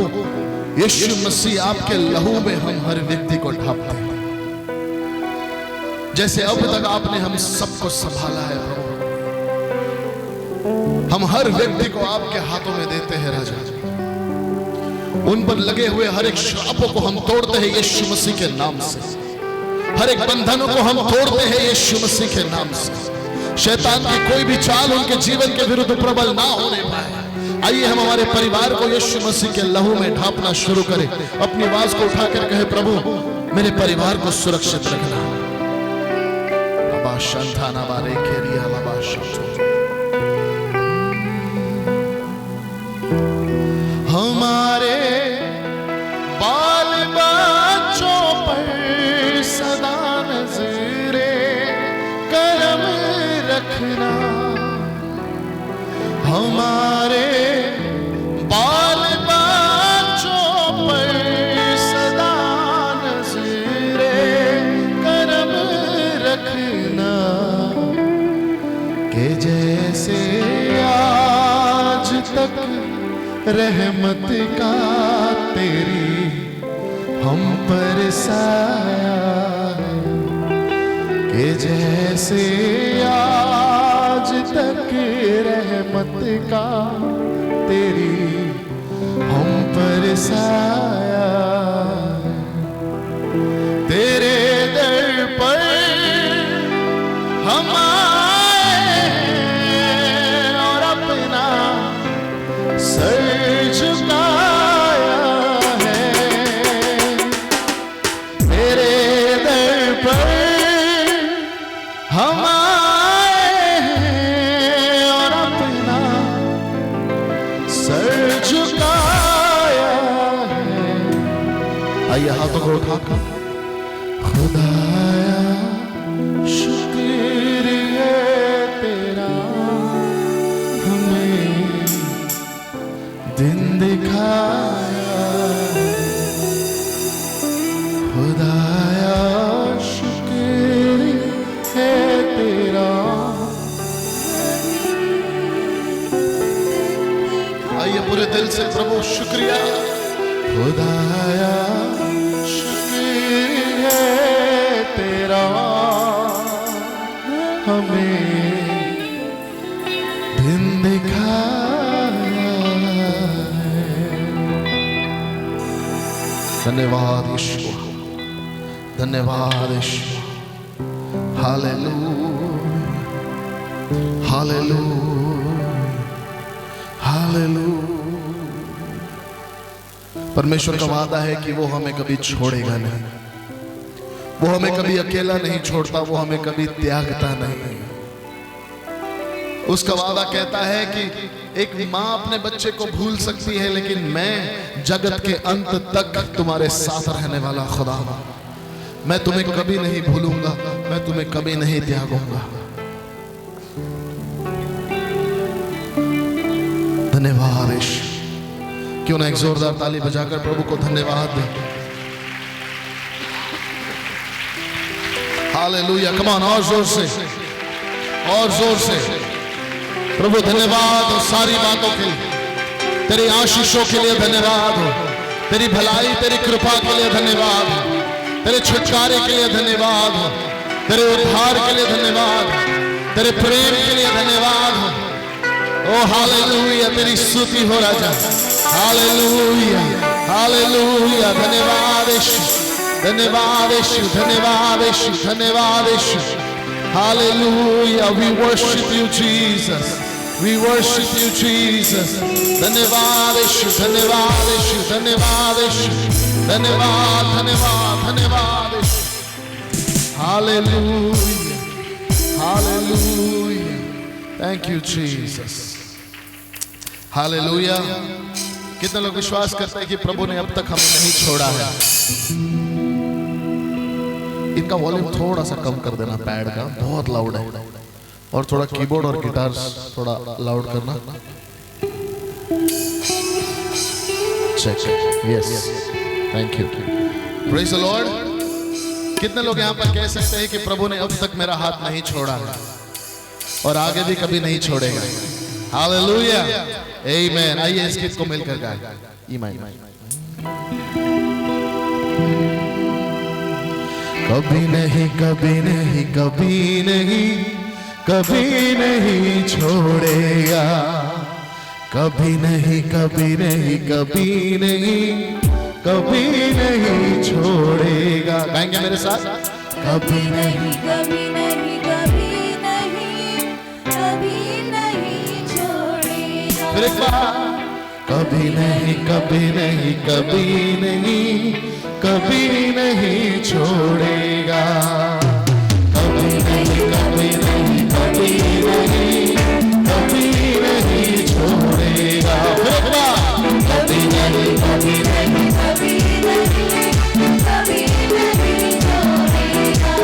यीशु मसीह आपके लहू में हम हर व्यक्ति को ढापते हैं। जैसे अब तक आपने हम सबको संभाला है प्रभु, हम हर व्यक्ति को आपके हाथों में देते हैं राजा। उन पर लगे हुए हर एक श्रापों को हम तोड़ते हैं यीशु मसीह के नाम से। हर एक बंधनों को हम तोड़ते हैं यीशु मसीह के नाम से। शैतान की कोई भी चाल उनके जीवन के विरुद्ध प्रबल ना होने पाए। आइए हम हमारे परिवार को यीशु मसीह के लहू में ढापना शुरू करें। अपनी आवाज को उठाकर कहे, प्रभु मेरे परिवार को सुरक्षित रखना। हमारे बाल बच्चों पर सदा नज़रे करम रखना। हमारे बाल बच्चों पर सदा नज़रे करम रखना। कि जैसे आज तक रहमत का तेरी हम पर साया है। कि जैसे आज तक रहमत का तेरी हम पर साया है। तेरे दर पर हम आए और अपना सर झुकाया है। तेरे दर पर हम आए हैं और अपना सर झुकाया है। आइए हाथों को उठाकर खुदाया शुक्र है तेरा, हमें दिन दिखाया। खुदाया शुक्र है तेरा। आइए पूरे दिल से प्रभु शुक्रिया। खुदाया शुक्र है तेरा, हमें दिन दिखाया है। धन्यवाद यीशु, धन्यवाद यीशु। Hallelujah, hallelujah, hallelujah. परमेश्वर का वादा है कि वो हमें कभी छोड़ेगा नहीं, वो हमें कभी अकेला नहीं छोड़ता, वो हमें कभी त्यागता नहीं। उसका वादा कहता है कि एक माँ अपने बच्चे को भूल सकती है, लेकिन मैं जगत के अंत तक तुम्हारे साथ रहने वाला खुदा हूं। मैं तुम्हें कभी नहीं भूलूंगा, मैं तुम्हें कभी नहीं त्यागूंगा। धन्यवाद यीशु। क्यों ना एक जोरदार ताली बजाकर प्रभु को धन्यवाद दें। हालेलुया। कम ऑन, और जोर से, और जोर से प्रभु धन्यवाद हो सारी बातों के लिए, तेरी आशीषों के लिए धन्यवाद हो, तेरी भलाई तेरी कृपा के लिए धन्यवाद हो, तेरे छुटकारे के लिए धन्यवाद हो, तेरे उद्धार के लिए धन्यवाद हो, तेरे प्रेम के लिए धन्यवाद हो। ओ हालेलुया, तेरी स्तुति हो राजा। हालेलुया हालेलुया, धन्यवाद यीशु, धन्यवाद यीशु, धन्यवाद यीशु, धन्यवाद यीशु। Hallelujah, we worship you Jesus, we worship you Jesus. धन्यवाद यीशु, धन्यवाद यीशु, धन्यवाद यीशु, धन्यवाद धन्यवाद धन्यवाद यीशु। Hallelujah hallelujah, thank you Jesus. Hallelujah. कितने लोग विश्वास करते हैं कि प्रभु ने अब तक हमें नहीं छोड़ा है? इनका वॉल्यूम थोड़ा सा कम कर देना, पैड का बहुत लाउड है, और थोड़ा कीबोर्ड और गिटार थोड़ा लाउड करना। Check, yes, thank you, praise the Lord. कितने लोग यहाँ पर कह सकते हैं कि प्रभु ने अब तक मेरा हाथ नहीं छोड़ा है और आगे भी कभी नहीं छोड़ेगा? हालेलुया, आमेन। आइए इस गीत को मिलकर गाएं। कभी नहीं कभी नहीं कभी नहीं कभी नहीं छोड़ेगा, कभी नहीं कभी नहीं कभी नहीं कभी नहीं छोड़ेगा। गाएंगे मेरे साथ? कभी नहीं कभी नहीं कभी नहीं कभी नहीं छोड़ेगा। फिर एक बार, कभी नहीं कभी नहीं कभी नहीं कभी नहीं छोड़ेगा, कभी नहीं कभी नहीं कभी नहीं कभी नहीं छोड़ेगा। फिर एक बार, कभी नहीं कभी नहीं कभी नहीं कभी नहीं छोड़ेगा।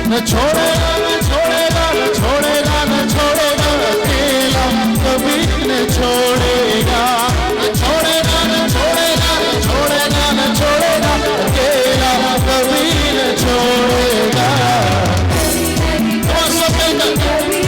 न छोड़ेगा न छोड़ेगा न छोड़ेगा न छोड़ेगा, अकेला कभी न छोड़ेगा, न छोड़ेगा न छोड़ेगा न छोड़ेगा न छोड़ेगा, अकेला कभी न छोड़ेगा। कभी नहीं कभी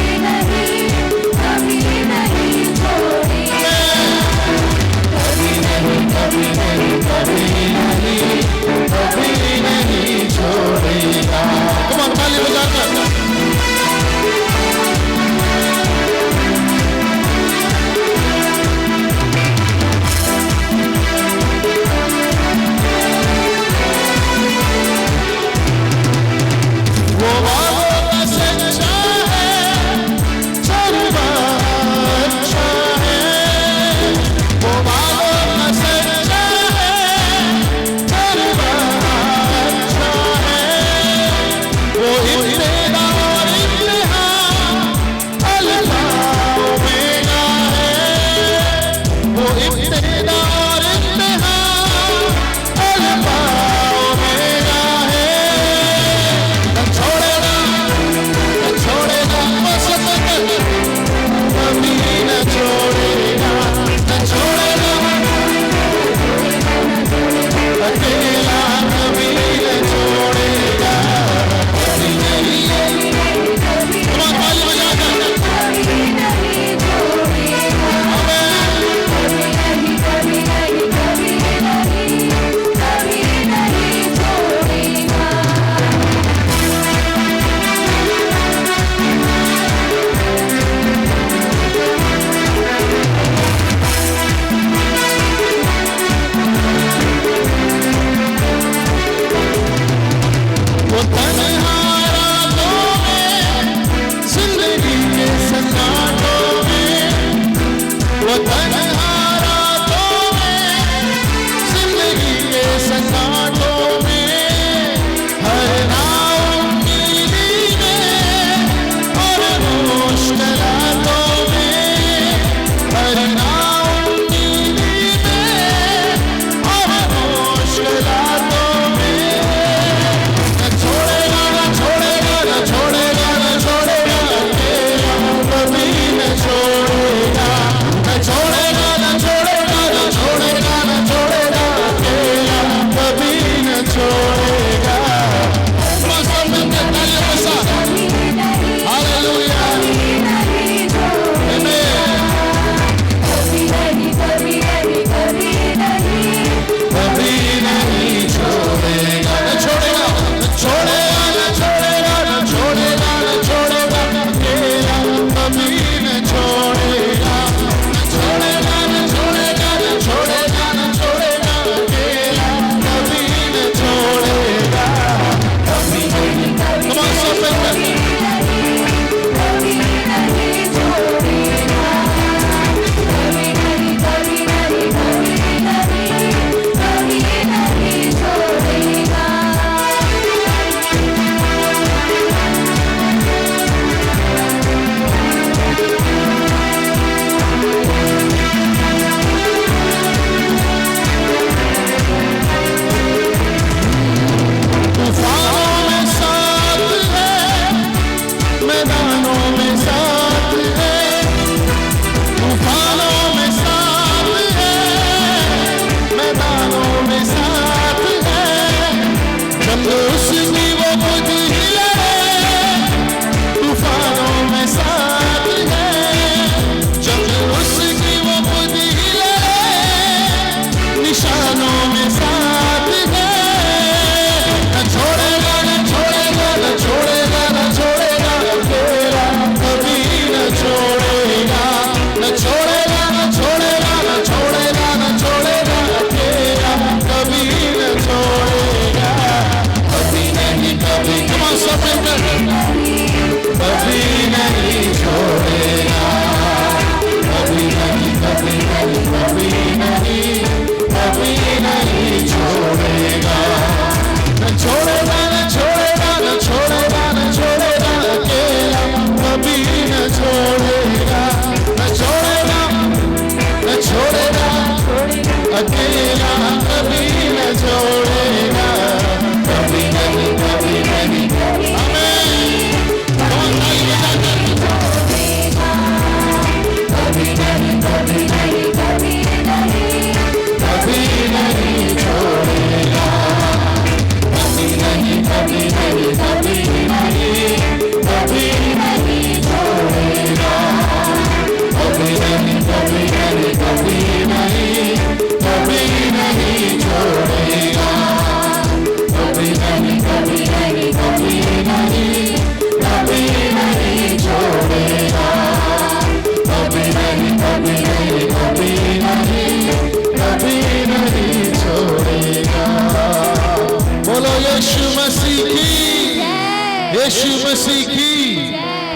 मसीह की,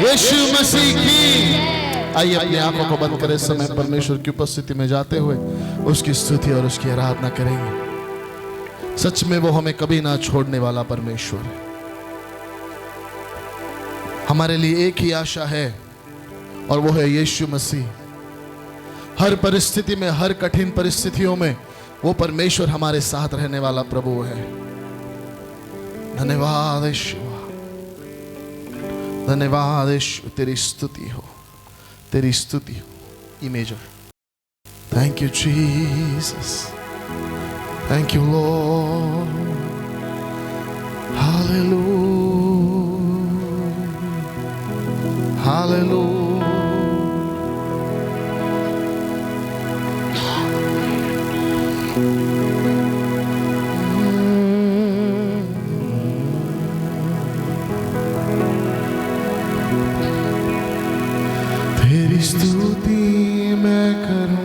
यीशु मसीह की। आइए अपनी आंखों को बंद करें, समय परमेश्वर की उपस्थिति में जाते हुए उसकी स्तुति और उसकी आराधना करेंगे। सच में वो हमें कभी ना छोड़ने वाला परमेश्वर है। हमारे लिए एक ही आशा है और वो है यीशु मसीह। हर परिस्थिति में, हर कठिन परिस्थितियों में वो परमेश्वर हमारे साथ रहने वाला प्रभु है। धन्यवाद यीशु, धन्यवाद यीशु। तेरी स्तुति हो, तेरी स्तुति हो। Imager, thank you Jesus, thank you Lord, hallelujah, hallelujah. तेरी स्तुति मैं करूं,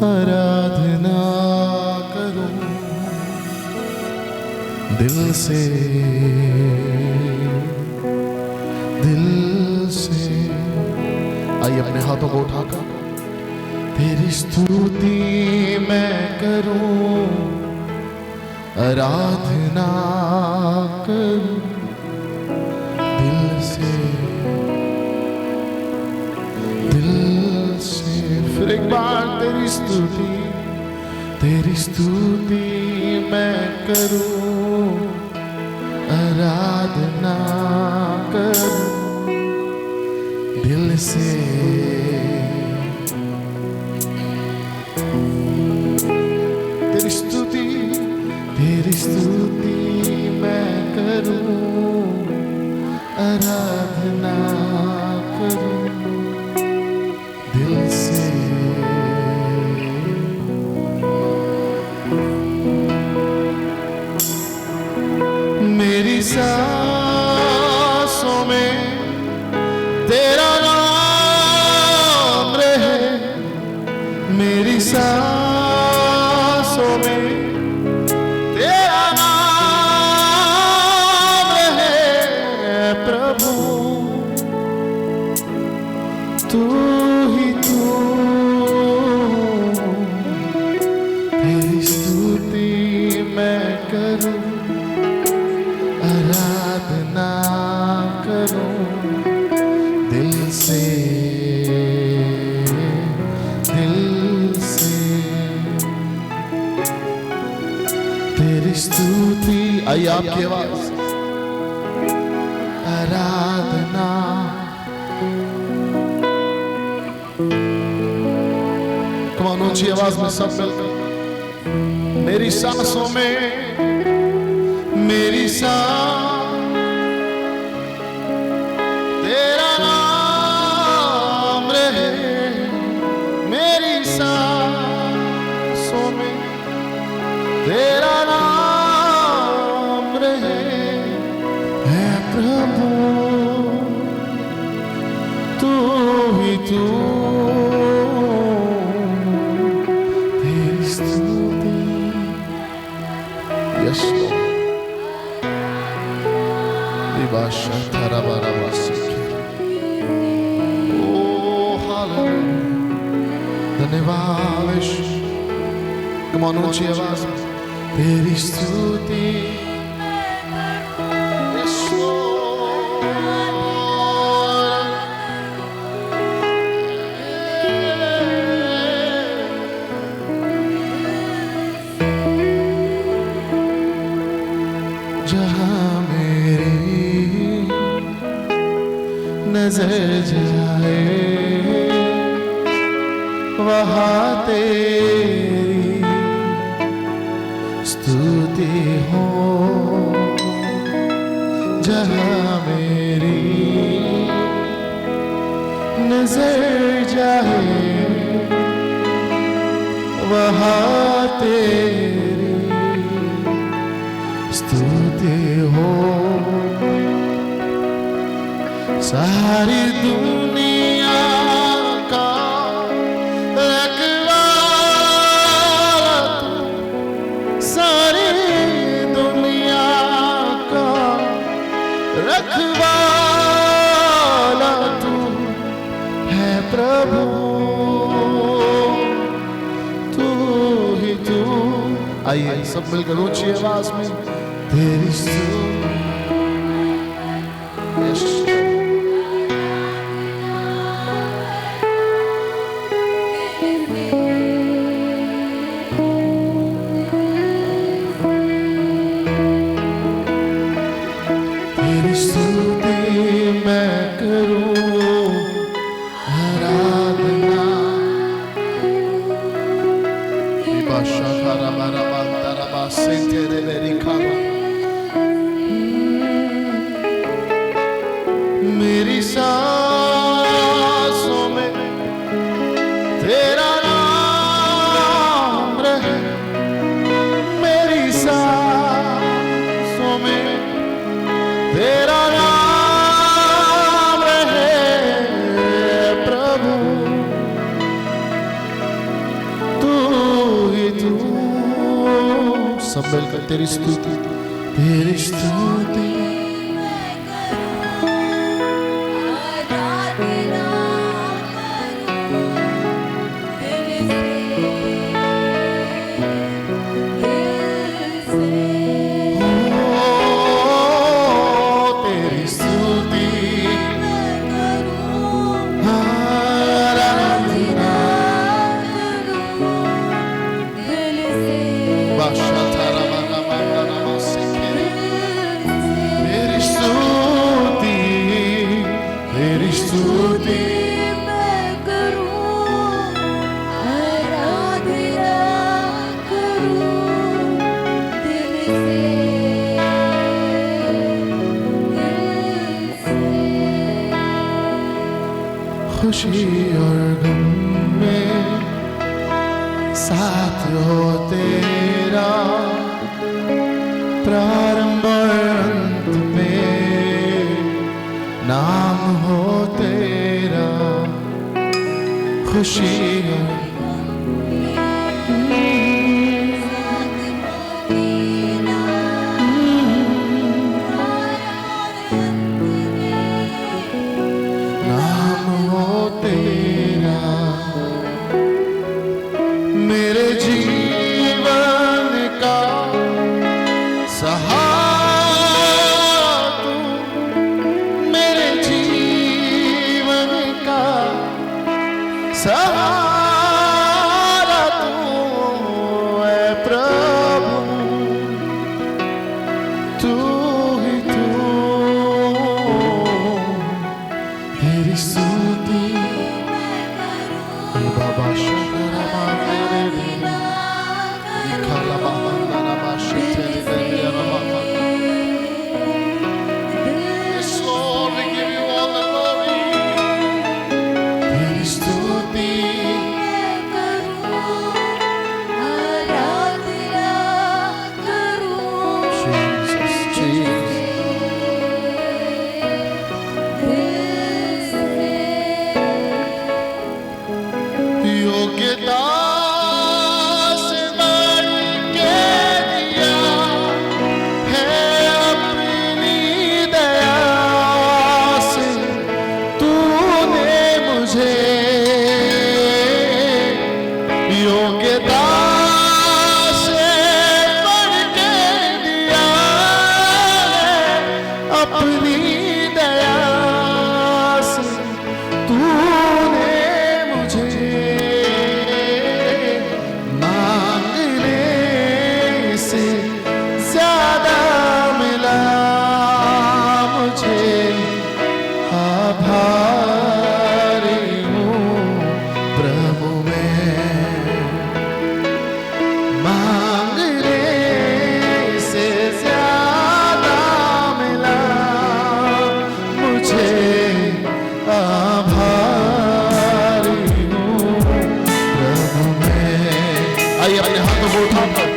आराधना करूं दिल से, दिल से। आइए अपने हाथों को उठाकर तेरी स्तुति मैं करूं, आराधना करूं दिल से, दिल से। फिर एक बार तेरी स्तुति मैं करूं, आराधना करूं दिल से। तेरी स्तुति मैं करूं, आराधना करूं दिल से। मेरी सांसों में तेरा नाम रहे, मेरी सांसों में तेरा नाम रहे प्रभु। तू ही तू, तेरी स्तुति मैं करूं, आराधना करूं दिल से, दिल से। तेरी स्तुति, आइए आपकी आवाज, आराधना। कौन ऊंची आवाज में सब मिलकर। मेरी सांसों में, मेरी सांस तेरा नाम रहे, मेरी सांसों में तेरा नाम रहे है प्रभु। तू ही तू, तेरी स्तुति। Yes Basha tarabara basike. Oh hallelujah. धन्यवाद यीशु। Come on, ऊंची आवाज में तेरी स्तुति। यीशु। जहाँ मेरी नजर जाए वहाँ तेरी स्तुति हो। जहाँ मेरी नजर जाए वहाँ तेरी स्तुति हो। सारी दुनिया का रखवाला तू, सारी दुनिया का सब मिलकर ऊंची आवाज में तेरी स्तुति। तेरी स्तुति मैं करूं आराधना। बादशाह खारा मारा बांदारा बासे तेरे मेरी खावा। मेरी सांसों में तेरा नाम रहे। मेरी सांसों में तेरा नाम रहे प्रभु। तू ही तू। सब मिलकर तेरी स्तुति, तेरी स्तुति। खुशी और गम में साथ हो तेरा। प्रारंभ और अंत में नाम हो तेरा। खुशी और मेरे जीवन का सहारा तू। मेरे जीवन का सहारा तू है प्रभु। तू ही तू। तेरी स्तुति बाबा योग्यता से बढ़ के दिया है अपनी दया से तूने मुझे। योग्यता से बढ़ के दिया है अपनी दया से तूने मुझे। ज्यादा मिला मुझे। आभारी हूँ प्रभु मैं। मांगने से ज्यादा मिला मुझे। आभारी हूँ प्रभु मैं। आइए अपने हाथों को उठाकर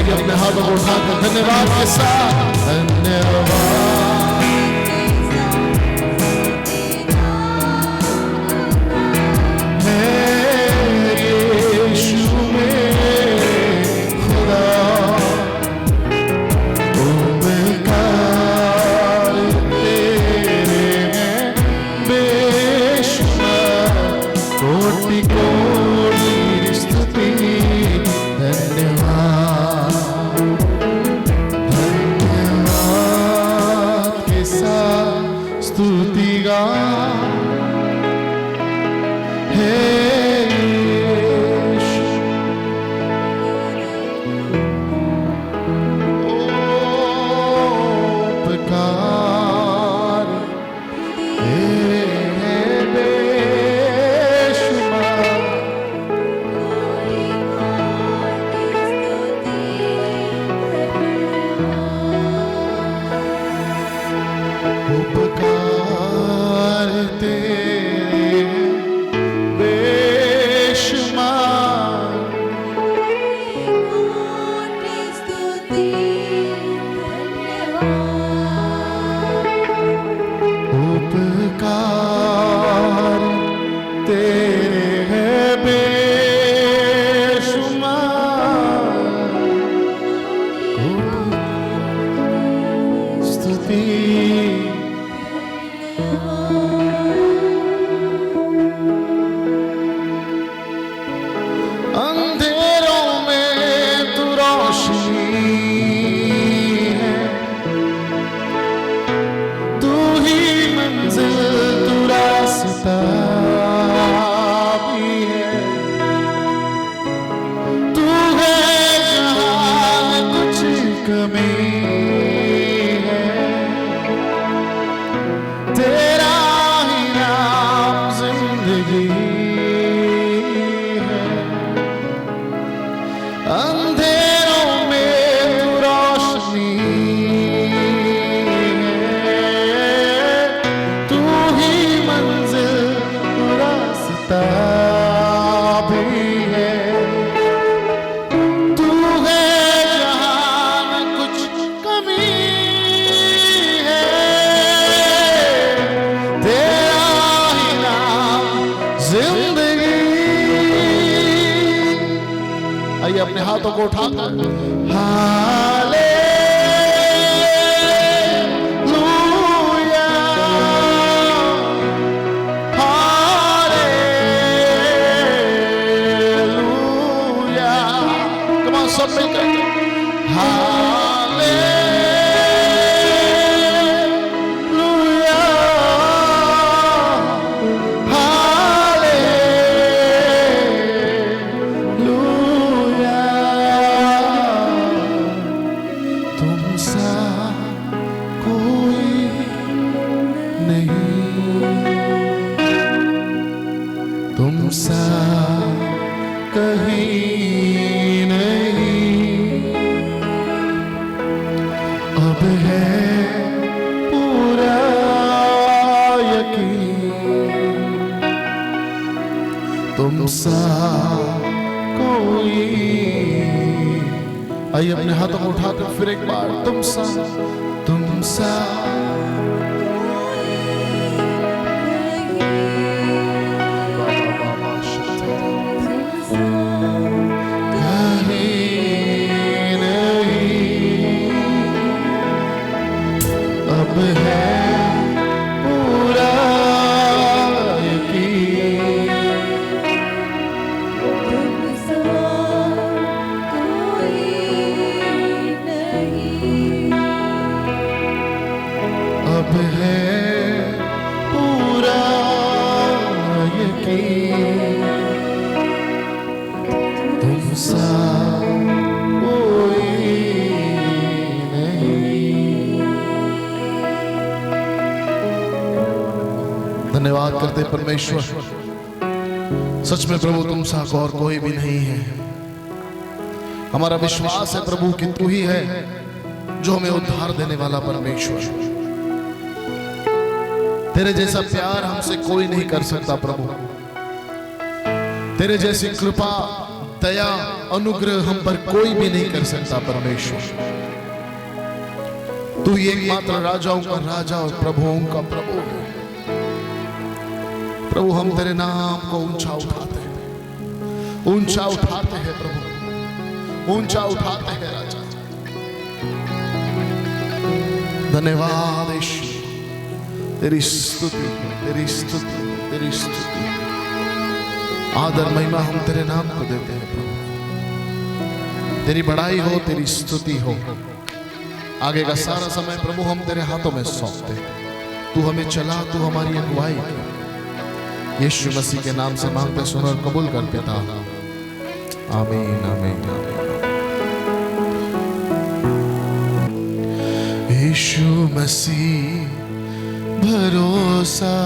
आइए अपने हाथों को उठाकर धन्यवाद के साथ धन्यवाद अपने हाथों को उठाकर हालेलुया हालेलुया कम ऑन सब मिलकर तुमसा कहीं नहीं अब है पूरा यकीन तुमसा कोई आइए अपने हाथों को उठाकर फिर एक बार तुमसा अब है पूरा यकीन तुमसा कोई नहीं अब है पूरा यकीन तुमसा कोई नहीं। धन्यवाद करते परमेश्वर, सच में प्रभु तुम सा और कोई भी नहीं है। हमारा विश्वास है प्रभु कि तू ही है जो हमें उद्धार देने वाला परमेश्वर। तेरे जैसा प्यार हमसे कोई नहीं कर सकता प्रभु, तेरे जैसी कृपा दया अनुग्रह हम पर कोई भी नहीं कर सकता परमेश्वर। तू ही एकमात्र राजाओं का राजा और प्रभुओं का प्रभु है। प्रभु हम तेरे नाम को ऊंचा उठाते हैं, ऊंचा उठाते हैं प्रभु, ऊंचा उठाते हैं राजा। धन्यवाद यीशु, तेरी स्तुति, तेरी स्तुति, तेरी स्तुति, आदर महिमा हम तेरे नाम को देते हैं प्रभु। तेरी बड़ाई हो, तेरी स्तुति हो। आगे का सारा समय प्रभु हम तेरे हाथों में सौंपते हैं। तू हमें चला, तू हमारी अगुवाई कर। यीशु मसीह के नाम से मांगते सुन और कबूल कर पिता, आमीन आमीन आमीन। यीशु मसीह भरोसा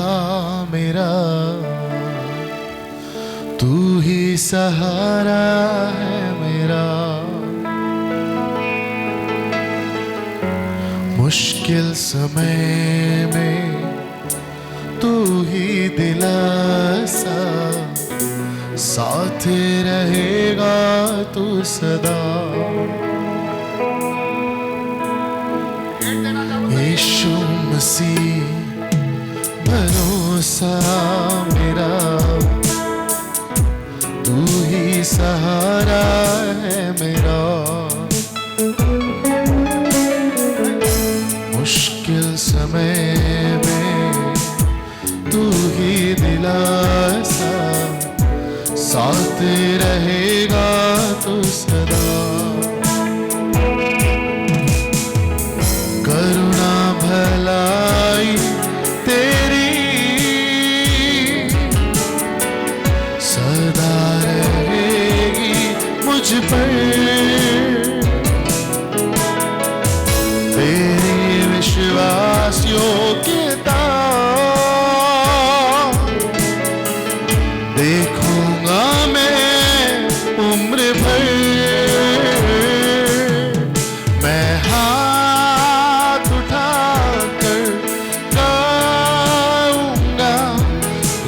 मेरा, तू ही सहारा है मेरा। मुश्किल समय में तू ही दिलासा, साथ रहेगा तू सदा। यीशु मसीह भरोसा मेरा, तू ही सहारा है मेरा। मुश्किल समय में तू ही दिलासा, साथ रहेगा तू सदा। करुणा भलाई तेरी सदा रहेगी मुझ पर। तेरी विश्वास योग्यता देखूंगा मैं उम्र भर। मैं हाथ उठाकर गाऊंगा,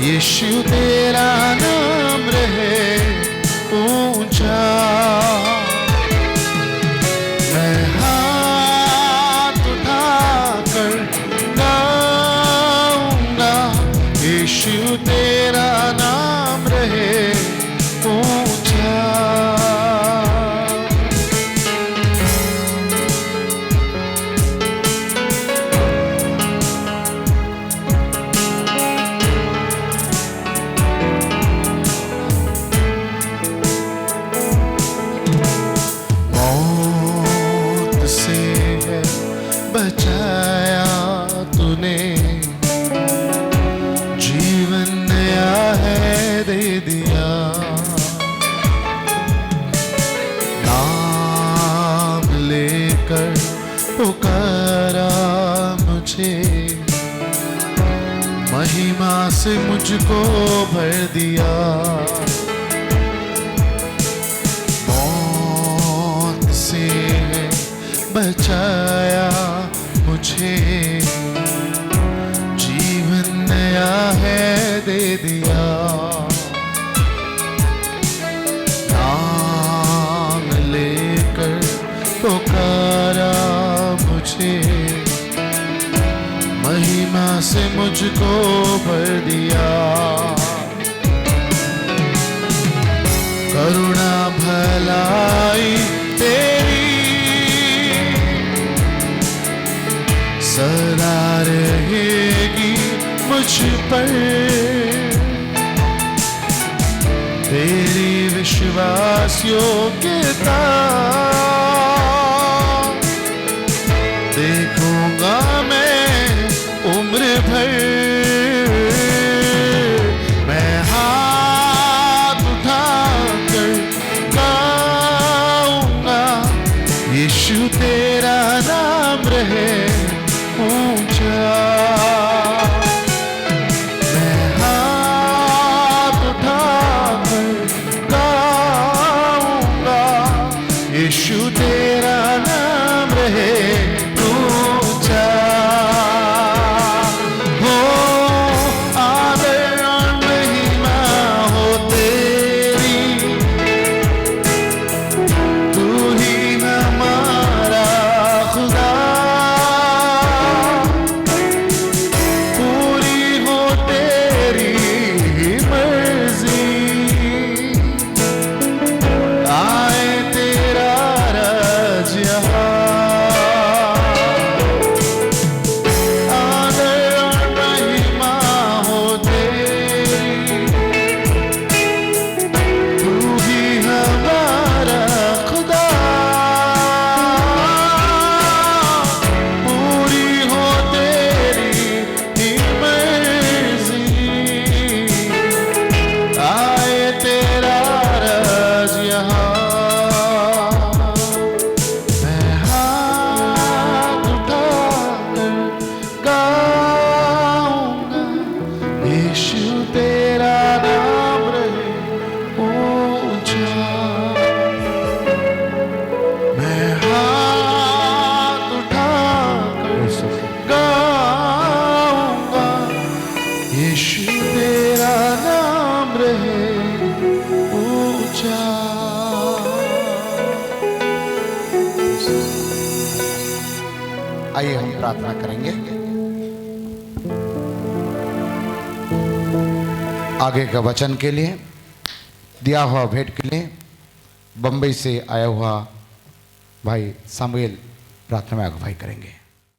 यीशु तेरा नाम रहे ऊंचा। मैं हाथ उठाकर गाऊंगा, यीशु तेरा नाम रहे ऊंचा। मौत से है बचाया तूने, जीवन नया है दे दिया। नाम लेकर पुकारा मुझे, महिमा से मुझको भर दिया। मौत से बचाया मुझे, जीवन नया है दे दिया। नाम लेकर पुकारा मुझे, महिमा से मुझको भर दिया। करुणा भलाई तेरी सदा रहेगी मुझ पर। तेरी विश्वास योग्यता देखूंगा मैं उम्र भर। मैं हाथ उठाकर गाऊंगा, यीशु तेरा नाम रहे ऊंचा। मैं हाथ उठाकर गाऊंगा, यीशु तेरा नाम रहे ऊंचा। मैं हाथ उठाकर गाऊंगा, यीशु तेरा नाम रहे ऊंचा। आइए हम प्रार्थना करेंगे। आगे का वचन के लिए, दिया हुआ भेंट के लिए बंबई से आया हुआ भाई सामुएल प्रार्थना में अगुवाई करेंगे।